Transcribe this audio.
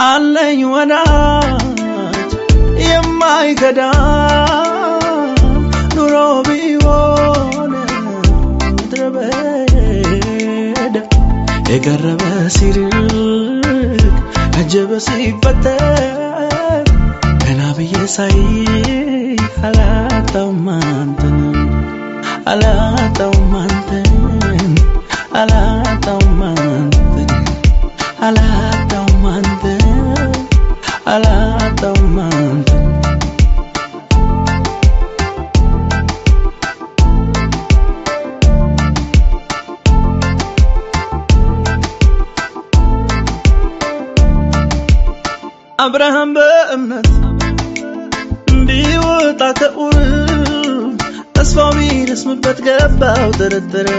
አለኝ ወዳጅ የማይከዳ ኑሮ ቢሆን ድረበደ የቀረበ ሲርቅ አጀበ ሲፈጠር ገና ብዬ ሳይ አላጣውም አንተን አላጣውም አንተን አላጣውም አንተን አላጣውም አንተን አላጣውም አንተን አብርሃም በእምነት ቢወጣ ከኡር ተስፋው ቢረስምበት ገባው ጥርጥር